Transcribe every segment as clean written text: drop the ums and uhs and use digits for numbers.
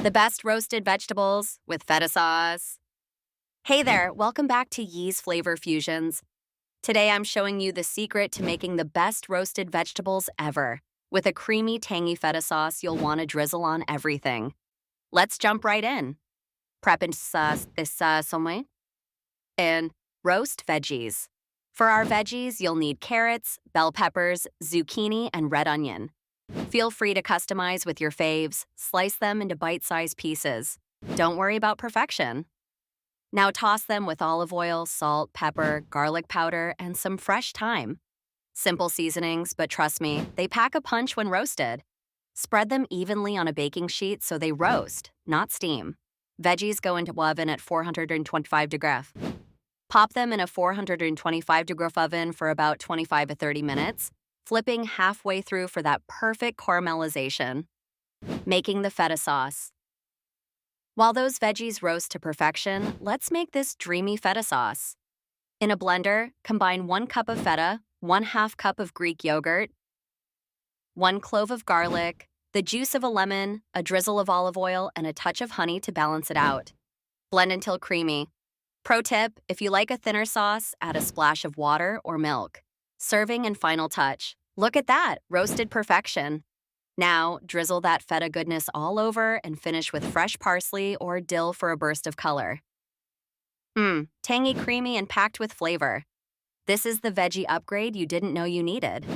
The best roasted vegetables with feta sauce. Hey there, welcome back to Yee's Flavor Fusions. Today I'm showing you the secret to making the best roasted vegetables ever. With a creamy, tangy feta sauce you'll want to drizzle on everything. Let's jump right in. Prep and somewhere. And roast veggies. For our veggies, you'll need carrots, bell peppers, zucchini, and red onion. Feel free to customize with your faves, slice them into bite-sized pieces. Don't worry about perfection. Now toss them with olive oil, salt, pepper, garlic powder, and some fresh thyme. Simple seasonings, but trust me, they pack a punch when roasted. Spread them evenly on a baking sheet so they roast, not steam. Veggies go into oven at 425 degrees. Pop them in a 425 degree oven for about 25 to 30 minutes, flipping halfway through for that perfect caramelization. Making the feta sauce. While those veggies roast to perfection, let's make this dreamy feta sauce. In a blender, combine 1 cup of feta, 1/2 cup of Greek yogurt, 1 clove of garlic, the juice of a lemon, a drizzle of olive oil, and a touch of honey to balance it out. Blend until creamy. Pro tip, if you like a thinner sauce, add a splash of water or milk. Serving and final touch. Look at that, roasted perfection. Now, drizzle that feta goodness all over and finish with fresh parsley or dill for a burst of color. Tangy, creamy, and packed with flavor. This is the veggie upgrade you didn't know you needed.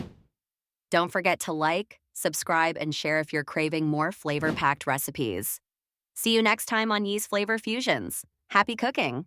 Don't forget to like, subscribe, and share if you're craving more flavor-packed recipes. See you next time on Yee's Flavor Fusions. Happy cooking!